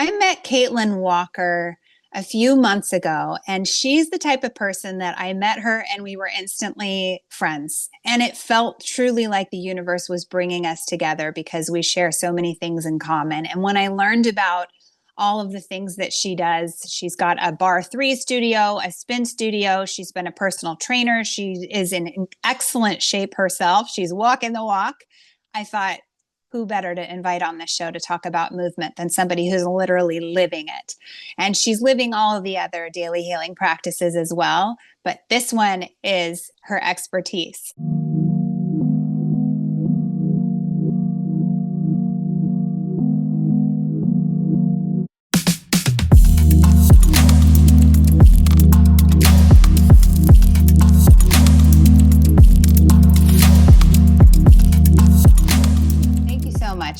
I met Caitlin Walker a few months ago, and she's the type of person that I met her and we were instantly friends. And it felt truly like the universe was bringing us together because we share so many things in common. And when I learned about all of the things that she does, she's got a bar 3 studio, a spin studio. She's been a personal trainer. She is in excellent shape herself. She's walking the walk. I thought, who better to invite on this show to talk about movement than somebody who's literally living it? And she's living all of the other daily healing practices as well. But this one is her expertise.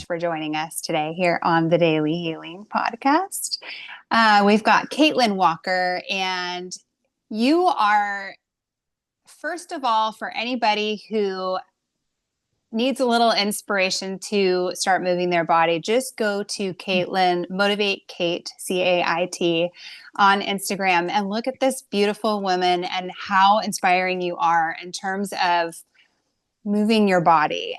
For joining us today here on the Daily Healing Podcast. We've got Caitlin Walker, and you are, first of all, for anybody who needs a little inspiration to start moving their body, just go to Caitlin, Motivate Kate, Cait, on Instagram and look at this beautiful woman and how inspiring you are in terms of moving your body.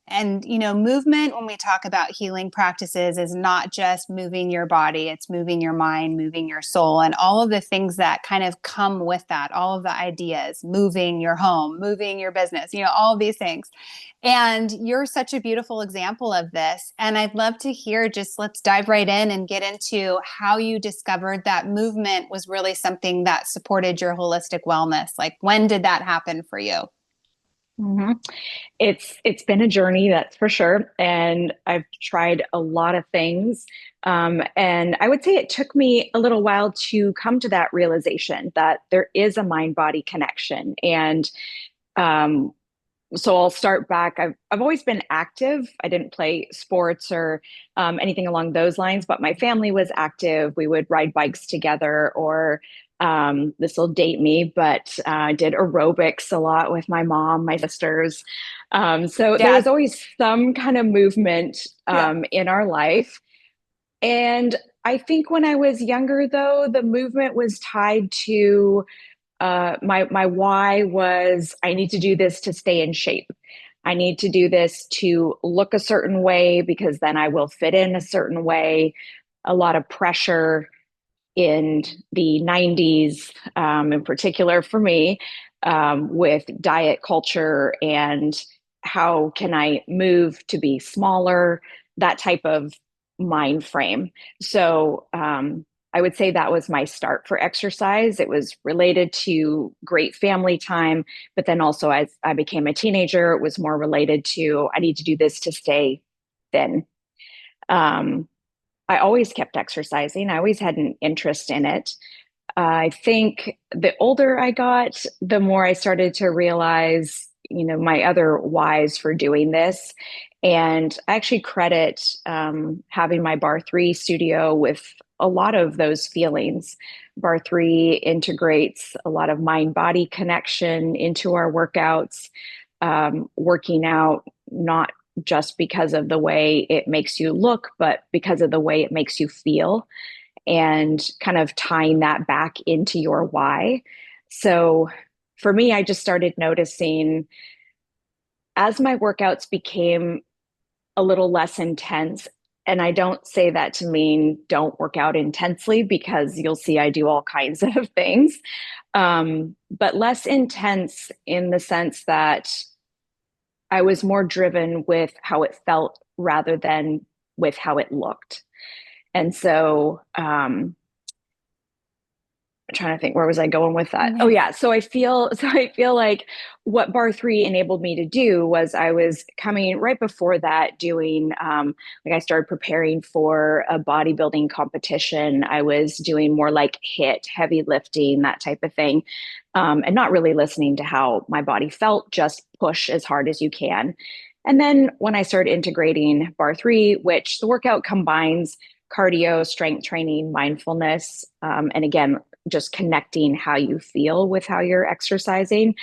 And, you know, movement, when we talk about healing practices, is not just moving your body, it's moving your mind, moving your soul, and all of the things that kind of come with that, all of the ideas, moving your home, moving your business, you know, all of these things. And you're such a beautiful example of this. And I'd love to hear, just let's dive right in and get into how you discovered that movement was really something that supported your holistic wellness. Like, when did that happen for you? Mm-hmm. It's been a journey, that's for sure. And I've tried a lot of things. And I would say it took me a little while to come to that realization that there is a mind-body connection. And so I'll start back. I've always been active. I didn't play sports or anything along those lines, but my family was active. We would ride bikes together, or this will date me, but did aerobics a lot with my mom, my sisters. So there was always some kind of movement in our life. And I think when I was younger, though, the movement was tied to my why was, I need to do this to stay in shape. I need to do this to look a certain way because then I will fit in a certain way. A lot of pressure in the 90s, in particular for me, with diet culture and how can I move to be smaller, that type of mind frame. So I would say that was my start for exercise. It was related to great family time, but then also as I became a teenager, it was more related to, I need to do this to stay thin. I always kept exercising. I always had an interest in it. I think the older I got, the more I started to realize, you know, my other whys for doing this. And I actually credit having my bar 3 studio with a lot of those feelings. Bar 3 integrates a lot of mind-body connection into our workouts, working out, not just because of the way it makes you look, but because of the way it makes you feel, and kind of tying that back into your why. So for me, I just started noticing as my workouts became a little less intense, and I don't say that to mean don't work out intensely, because you'll see I do all kinds of things, but less intense in the sense that I was more driven with how it felt rather than with how it looked. And so I'm trying to think, where was I going with that? Oh yeah. So I feel like what bar 3 enabled me to do was, I was coming right before that doing, like, I started preparing for a bodybuilding competition. I was doing more like HIIT, heavy lifting, that type of thing. And not really listening to how my body felt, just push as hard as you can. And then when I started integrating bar 3, which the workout combines cardio, strength training, mindfulness, and again, just connecting how you feel with how you're exercising,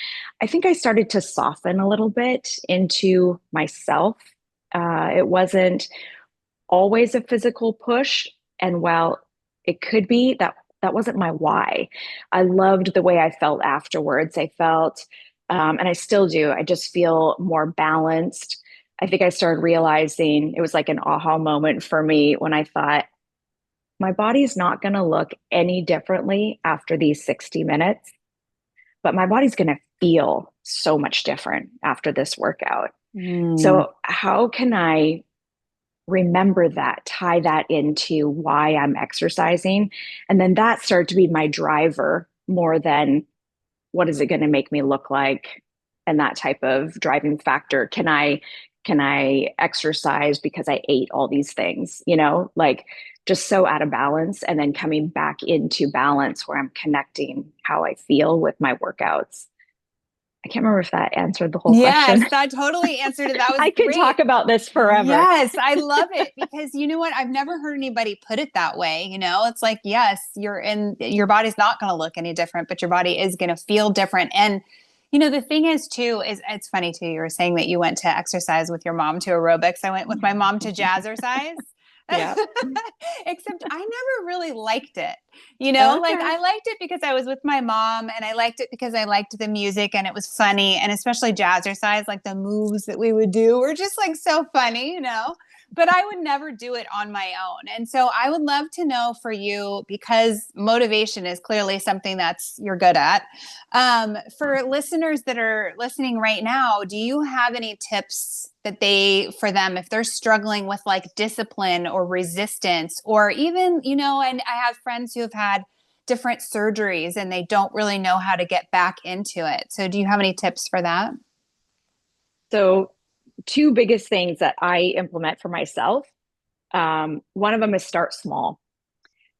I think I started to soften a little bit into myself. It wasn't always a physical push. And while it could be that, that wasn't my why. I loved the way I felt afterwards. I felt, and I still do, I just feel more balanced. I think I started realizing it was like an aha moment for me when I thought, my body's not going to look any differently after these 60 minutes, but my body's going to feel so much different after this workout. Mm. So, how can I remember that, tie that into why I'm exercising? And then that started to be my driver more than what is it going to make me look like, and that type of driving factor. Can I exercise because I ate all these things, like just so out of balance, and then coming back into balance where I'm connecting how I feel with my workouts. I can't remember if that answered the whole Yes, question. that totally answered it. That was I could great. talk about this forever. Yes, I love it because you know what? I've never heard anybody put it that way. It's like, yes, your body's not going to look any different, but your body is going to feel different. And, the thing is too, is it's funny too. You were saying that you went to exercise with your mom to aerobics. I went with my mom to jazzercise. Yeah. Except I never really liked it. Like Okay. I liked it because I was with my mom and I liked it because I liked the music and it was funny. And especially jazzercise, like the moves that we would do were just like so funny. But I would never do it on my own. And so I would love to know for you, because motivation is clearly something that's you're good at. For listeners that are listening right now, do you have any tips for them, if they're struggling with like discipline or resistance, or even, and I have friends who have had different surgeries and they don't really know how to get back into it. So do you have any tips for that? So, two biggest things that I implement for myself. One of them is start small.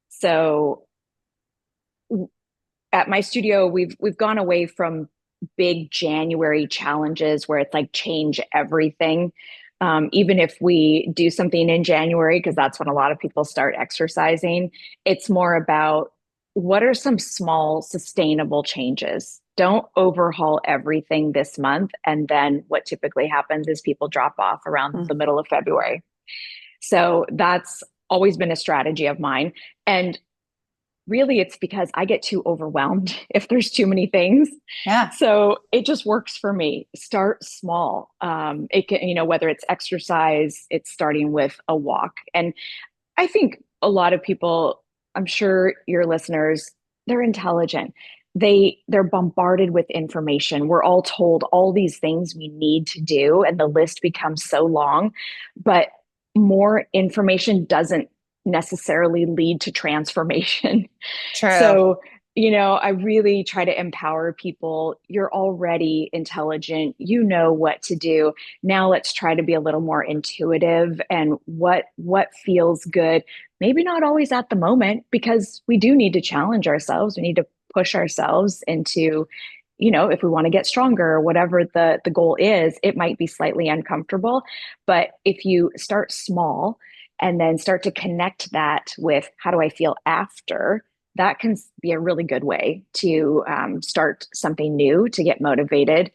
So at my studio, we've gone away from big January challenges where it's like change everything. Even if we do something in January, because that's when a lot of people start exercising, it's more about what are some small sustainable changes. Don't overhaul everything this month. And then what typically happens is people drop off around Mm. the middle of February. So that's always been a strategy of mine. And really, it's because I get too overwhelmed if there's too many things. Yeah. So it just works for me. Start small. It can, whether it's exercise, it's starting with a walk. And I think a lot of people, I'm sure your listeners, they're intelligent. They're bombarded with information. We're all told all these things we need to do, and the list becomes so long. But more information doesn't necessarily lead to transformation. True. So, I really try to empower people. You're already intelligent. You know what to do. Now let's try to be a little more intuitive and what feels good. Maybe not always at the moment, because we do need to challenge ourselves. We need to push ourselves into, if we want to get stronger or whatever the goal is, it might be slightly uncomfortable. But if you start small and then start to connect that with how do I feel after, that can be a really good way to start something new, to get motivated.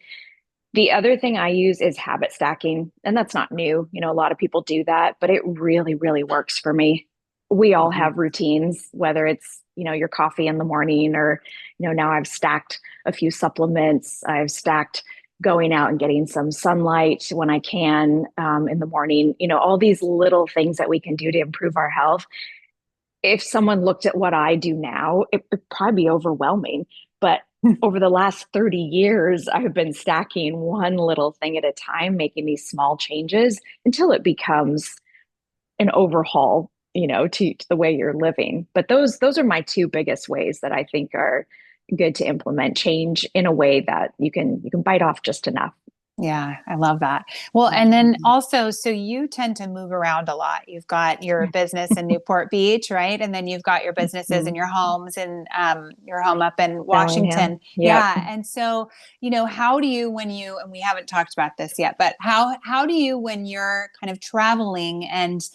The other thing I use is habit stacking, and that's not new. A lot of people do that, but it really, really works for me. We all Mhm. have routines, whether it's, your coffee in the morning, or, now I've stacked a few supplements. I've stacked going out and getting some sunlight when I can in the morning, all these little things that we can do to improve our health. If someone looked at what I do now, it would probably be overwhelming. But over the last 30 years, I've been stacking one little thing at a time, making these small changes until it becomes an overhaul, to the way you're living. But those are my two biggest ways that I think are good to implement change in a way that you can bite off just enough. Yeah, I love that. Well, and then Mhm. also, so you tend to move around a lot. You've got your business in Newport Beach, right? And then you've got your businesses and Mhm. your homes and your home up in Bellingham. Washington. Yep. Yeah. And so, how do you, and we haven't talked about this yet, but how do you, when you're kind of traveling and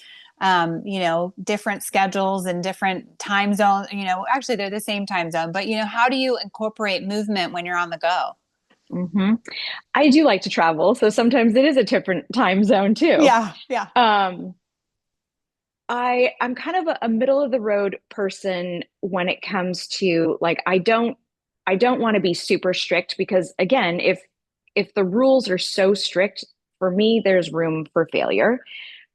different schedules and different time zones, actually they're the same time zone, but how do you incorporate movement when you're on the go? hmm I do like to travel, so sometimes it is a different time zone too. Yeah. Yeah. Um, I'm kind of a middle of the road person when it comes to like I don't want to be super strict because again, if the rules are so strict, for me, there's room for failure.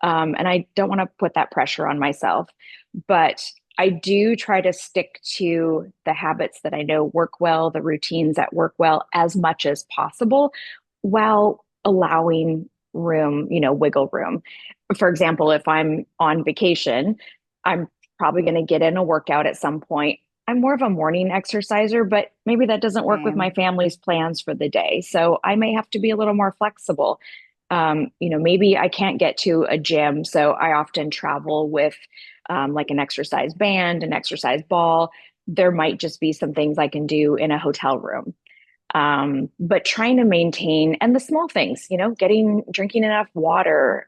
And I don't want to put that pressure on myself. But I do try to stick to the habits that I know work well, the routines that work well as much as possible while allowing room, wiggle room. For example, if I'm on vacation, I'm probably going to get in a workout at some point. I'm more of a morning exerciser, but maybe that doesn't work with my Same. family's plans for the day. So I may have to be a little more flexible. Maybe I can't get to a gym, so I often travel with like an exercise band, an exercise ball. There might just be some things I can do in a hotel room. But trying to maintain and the small things, drinking enough water,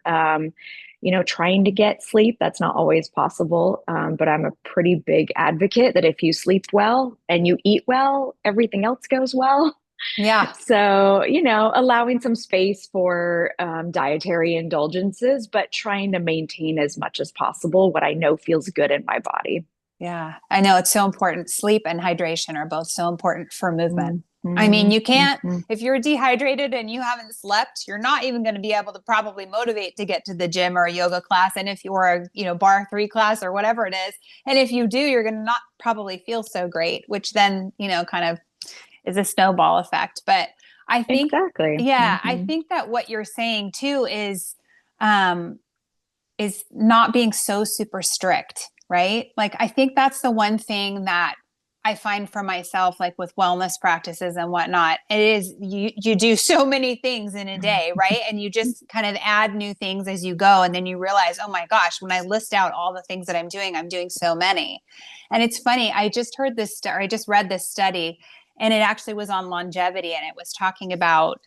trying to get sleep. That's not always possible. But I'm a pretty big advocate that if you sleep well and you eat well, everything else goes well. Yeah. So, allowing some space for dietary indulgences, but trying to maintain as much as possible what I know feels good in my body. Yeah. I know it's so important. Sleep and hydration are both so important for movement. I mean, Mhm, you can't, mhm. if you're dehydrated and you haven't slept, you're not even going to be able to probably motivate to get to the gym or a yoga class. And if you're a, bar three class or whatever it is, and if you do, you're going to not probably feel so great, which then, kind of is a snowball effect. But I think, Exactly. yeah, I Hmm. think that what you're saying too um, is not being so super strict, right? Like, I think that's the one thing that I find for myself, like with wellness practices and whatnot, it is you do so many things in a day, right? And you just kind of add new things as you go. And then you realize, oh my gosh, when I list out all the things that I'm doing so many. And it's funny, I just heard this, or I just read this study, and it actually was on longevity. And it was talking about,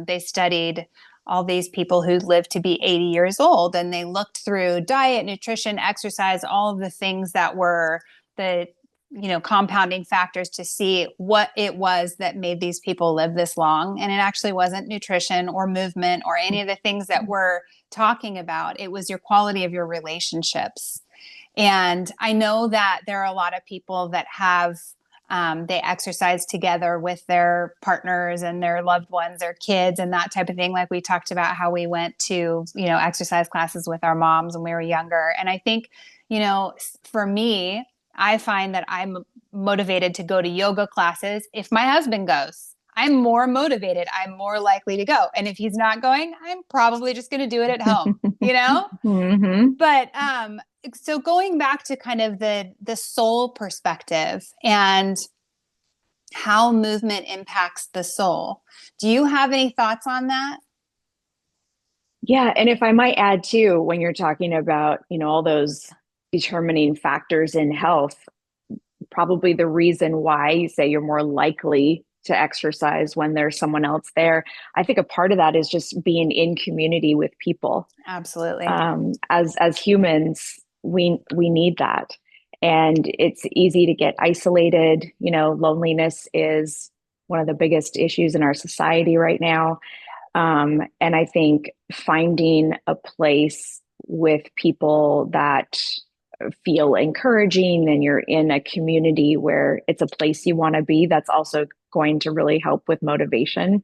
they studied all these people who lived to be 80 years old, and they looked through diet, nutrition, exercise, all of the things that were the compounding factors to see what it was that made these people live this long. And it actually wasn't nutrition or movement or any of the things that we're talking about. It was your quality of your relationships. And I know that there are a lot of people that have, they exercise together with their partners and their loved ones, their kids, and that type of thing. Like we talked about how we went to, exercise classes with our moms when we were younger. And I think, for me, I find that I'm motivated to go to yoga classes if my husband goes. I'm more motivated. I'm more likely to go. And if he's not going, I'm probably just going to do it at home, you know? Hmm. But so going back to kind of the soul perspective and how movement impacts the soul, do you have any thoughts on that? Yeah, and if I might add too, when you're talking about, all those determining factors in health, probably the reason why you say you're more likely to exercise when there's someone else there. I think a part of that is just being in community with people. Absolutely. As humans, we need that, and it's easy to get isolated. Loneliness is one of the biggest issues in our society right now. And I think finding a place with people that feel encouraging and you're in a community where it's a place you want to be, that's also going to really help with motivation.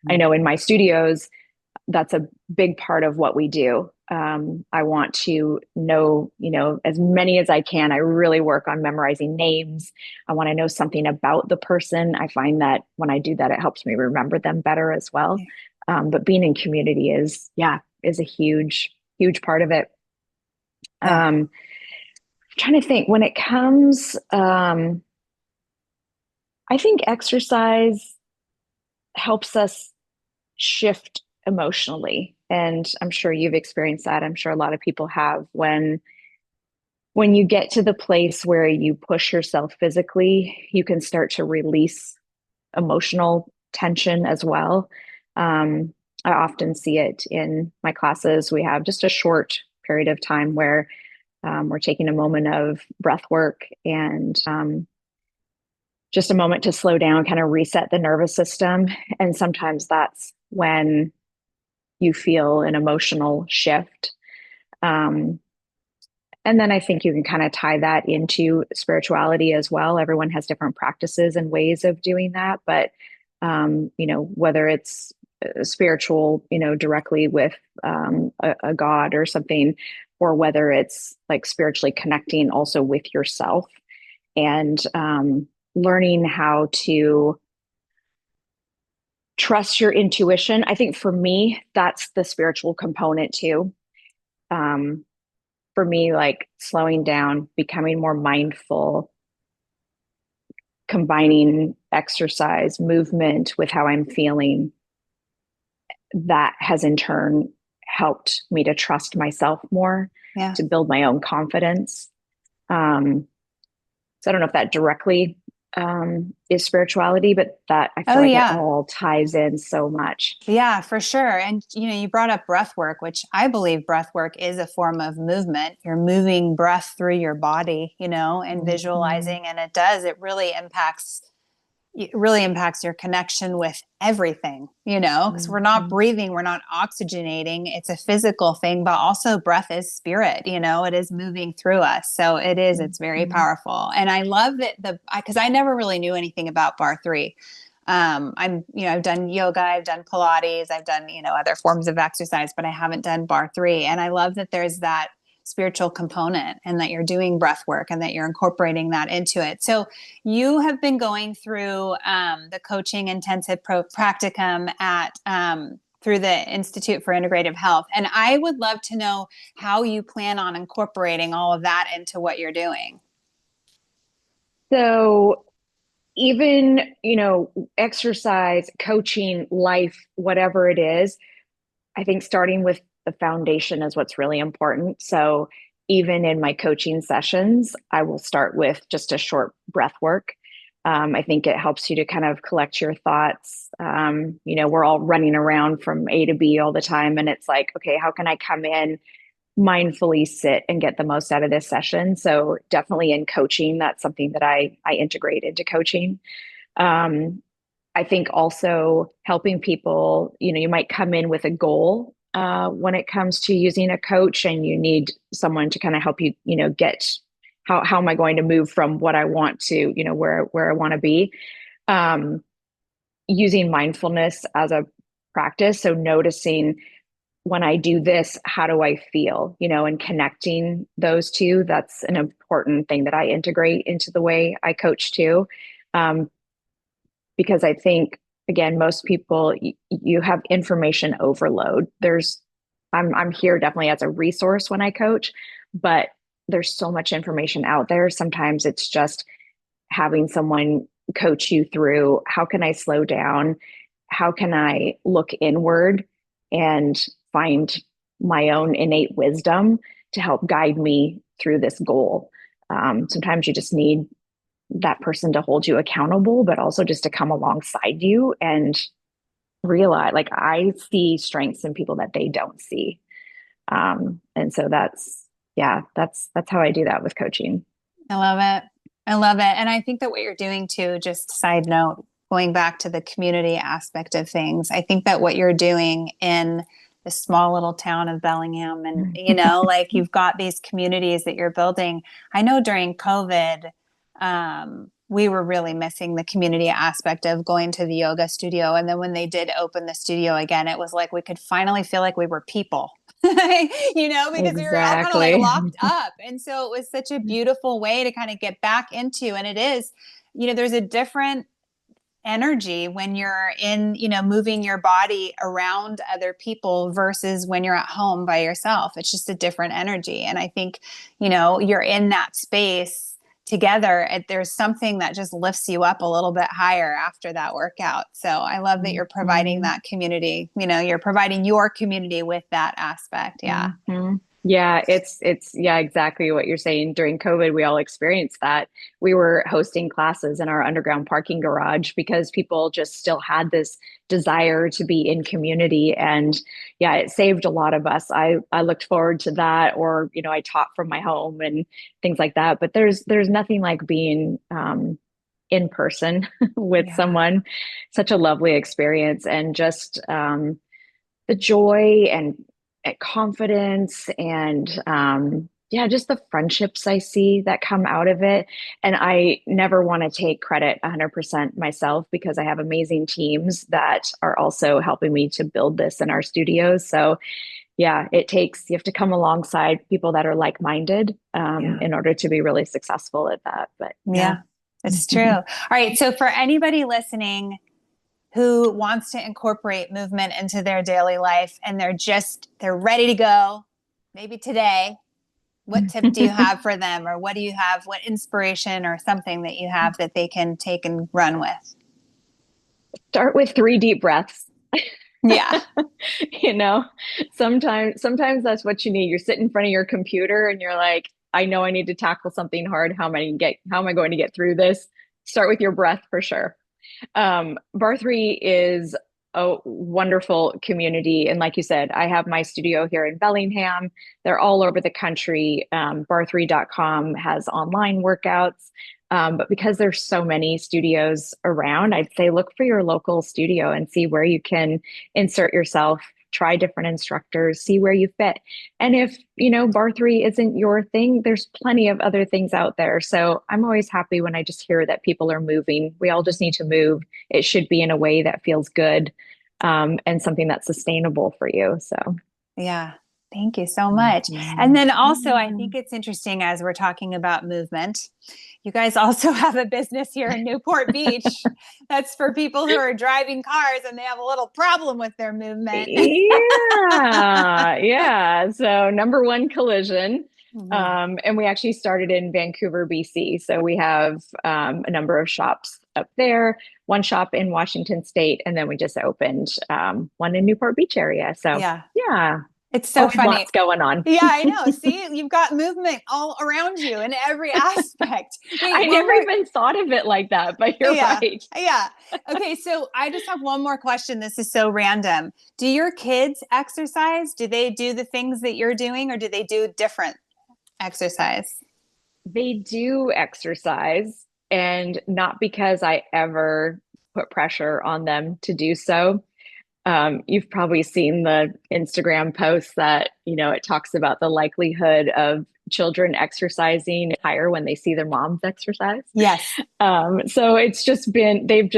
I know in my studios, that's a big part of what we do. I want to know, as many as I can. I really work on memorizing names. I want to know something about the person. I find that when I do that, it helps me remember them better as well. Yeah. But being in community is a huge part of it. Yeah. I'm trying to think when it comes, I think exercise helps us shift emotionally. And I'm sure you've experienced that. I'm sure a lot of people have when you get to the place where you push yourself physically, you can start to release emotional tension as well. Um, I often see it in my classes. We have just a short period of time where we're taking a moment of breath work and just a moment to slow down, kind of reset the nervous system. And sometimes that's when you feel an emotional shift. Um, And then I think you can kind of tie that into spirituality as well. Everyone has different practices and ways of doing that, but whether it's spiritual, directly with a god or something, or whether it's like spiritually connecting also with yourself and learning how to trust your intuition. I think for me, that's the spiritual component too. Um, for me, like slowing down, becoming more mindful, combining exercise, movement with how I'm feeling, that has in turn helped me to trust myself more, Yeah. to build my own confidence. So I don't know if that directly is spirituality, but that I Oh feel like it yeah. all ties in so much. Yeah, for sure. And you brought up breath work, which I believe breath work is a form of movement. You're moving breath through your body, and Mm-hmm. visualizing, and it really impacts your connection with everything, because we're not Mm-hmm. breathing, we're not oxygenating. It's a physical thing, but also breath is spirit, it is moving through us. So it's very Mm-hmm. powerful. And I love that because I never really knew anything about bar three. I've done yoga, I've done Pilates, I've done, other forms of exercise, but I haven't done bar three. And I love that there's that spiritual component and that you're doing breath work and that you're incorporating that into it. So you have been going through the coaching intensive practicum at through the Institute for Integrative Health. And I would love to know how you plan on incorporating all of that into what you're doing. So even, exercise, coaching, life, whatever it is, I think starting with the foundation is what's really important. So even in my coaching sessions, I will start with just a short breath work. I think it helps you to kind of collect your thoughts. We're all running around from A to B all the time. And it's like, okay, how can I come in, mindfully sit and get the most out of this session? So definitely in coaching, that's something that I integrate into coaching. Um, I think also helping people, you might come in with a goal when it comes to using a coach, and you need someone to kind of help you, get how am I going to move from what I want to, where I want to be. Um, Using mindfulness as a practice. So noticing when I do this, how do I feel, and connecting those two. That's an important thing that I integrate into the way I coach too. Um, because I think again, most people you have information overload. I'm here definitely as a resource when I coach, but there's so much information out there. Sometimes it's just having someone coach you through, how can I slow down? How can I look inward and find my own innate wisdom to help guide me through this goal? Sometimes you just need that person to hold you accountable, but also just to come alongside you and realize, like, I see strengths in people that they don't see. And so that's how I do that with coaching. I love it. I love it. And I think that what you're doing too, just side note, going back to the community aspect of things, I think that what you're doing in the small little town of Bellingham and, like you've got these communities that you're building. I know during COVID, we were really missing the community aspect of going to the yoga studio. And then when they did open the studio again, it was like we could finally feel like we were people. Because we were all kind of like Exactly. locked up. And so it was such a beautiful way to kind of get back into, and it is, there's a different energy when you're in, moving your body around other people versus when you're at home by yourself. It's just a different energy. And I think, you're in that space together. There's something that just lifts you up a little bit higher after that workout. So I love that you're providing Mhm. that community, you're providing your community with that aspect. Yeah. Mhm. Yeah, it's yeah, exactly what you're saying. During COVID, we all experienced that. We were hosting classes in our underground parking garage because people just still had this desire to be in community. And yeah, it saved a lot of us. I looked forward to that, or I taught from my home and things like that. But there's nothing like being in person with Yeah. someone. Such a lovely experience, and just the joy and confidence and yeah, just the friendships I see that come out of it. And I never want to take credit 100% myself because I have amazing teams that are also helping me to build this in our studios. So yeah, you have to come alongside people that are like-minded Yeah. in order to be really successful at that. But yeah. Yeah, it's true. All right. So for anybody listening who wants to incorporate movement into their daily life and they're ready to go, maybe today, what tip do you have for them, or what do you have, what inspiration or something that you have that they can take and run with? Start with 3 deep breaths. Yeah. You know, sometimes that's what you need. You're sitting in front of your computer and you're like, I know I need to tackle something hard. How am I going to get through this? Start with your breath for sure. Bar3 is a wonderful community. And like you said, I have my studio here in Bellingham. They're all over the country. Bar3.com has online workouts. But because there's so many studios around, I'd say look for your local studio and see where you can insert yourself, try different instructors, see where you fit. And if, Bar3 isn't your thing, there's plenty of other things out there. So I'm always happy when I just hear that people are moving. We all just need to move. It should be in a way that feels good, and something that's sustainable for you. So Yeah. Thank you so much. And then also, I think Mhm. it's interesting as we're talking about movement. You guys also have a business here in Newport Beach that's for people who are driving cars and they have a little problem with their movement. Yeah, yeah. So number one, collision. Mhm. And we actually started in Vancouver, BC. So we have a number of shops up there, one shop in Washington State, and then we just opened one in Newport Beach area. So Yeah. yeah, It's so always funny. lots going on. Yeah, I know. See, you've got movement all around you in every aspect. Wait, I one never more. even thought of it like that, but you're Yeah. right. Yeah. Okay. So I just have one more question. This is so random. Do your kids exercise? Do they do the things that you're doing, or do they do different exercise? They do exercise, and not because I ever put pressure on them to do so. You've probably seen the Instagram posts that, it talks about the likelihood of children exercising higher when they see their moms exercise. Yes. So it's just they've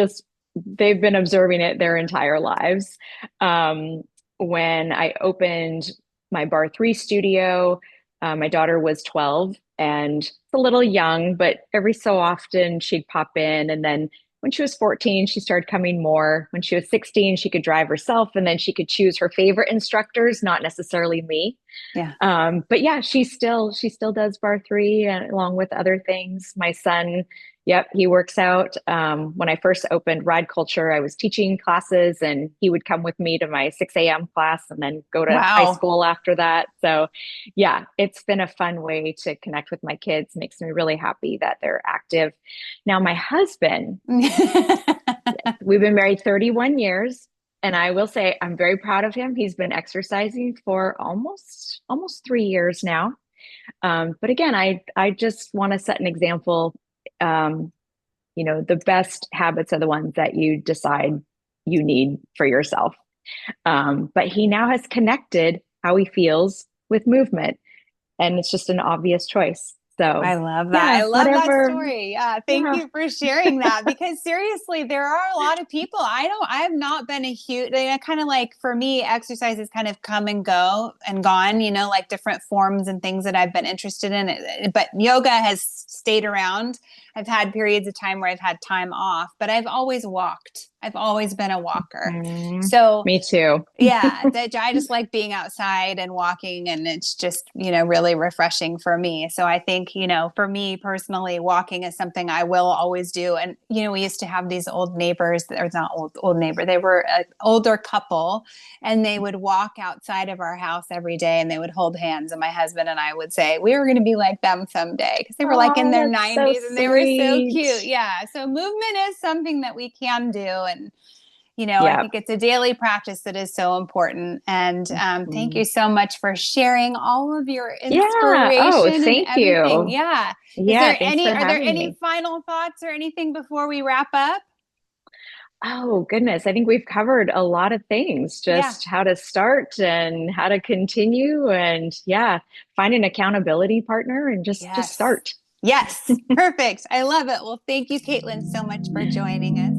been observing it their entire lives. When I opened my Bar3 studio, my daughter was 12 and it's a little young, but every so often she'd pop in. And then when she was 14, she started coming more. When she was 16, she could drive herself and then she could choose her favorite instructors, not necessarily me. Yeah. But yeah, she still does Bar3 and along with other things. My son, yep, he works out. When I first opened Ride Culture, I was teaching classes and he would come with me to my 6 a.m. class and then go to high Wow. school after that. So yeah, it's been a fun way to connect with my kids. Makes me really happy that they're active. Now, my husband, we've been married 31 years. And I will say I'm very proud of him. He's been exercising for almost 3 years now. But again, I just want to set an example. The best habits are the ones that you decide you need for yourself. But he now has connected how he feels with movement, and it's just an obvious choice. So I love that. yeah, I love that whatever. story. Yeah. Thank Yeah. you for sharing that, because seriously, there are a lot of people. I have not been a huge, kind of like, for me, exercise has kind of come and go and gone, like different forms and things that I've been interested in. But yoga has stayed around. I've had periods of time where I've had time off, but I've always walked. I've always been a walker. So Me too. yeah, I just like being outside and walking, and it's just, really refreshing for me. So I think, for me personally, walking is something I will always do. And, we used to have these old neighbors, or not old neighbor, they were an older couple, and they would walk outside of our house every day and they would hold hands. And my husband and I would say, we were going to be like them someday, because they were like in Oh, their that's so 90s and they were so sweet. cute. Yeah. So movement is something that we can do. And I Yeah. think it's a daily practice that is so important. And thank you Mhm. so much for sharing all of your Yeah. Oh, inspiration and thank everything. you. Yeah. Yeah. Thanks for Are there having any me. final thoughts or anything before we wrap up? Oh, goodness. I think we've covered a lot of things, Yeah. just how to start and how to continue. And yeah, find an accountability partner and just Yes. start. Yes. Perfect. I love it. Well, thank you, Caitlin, so much for joining us.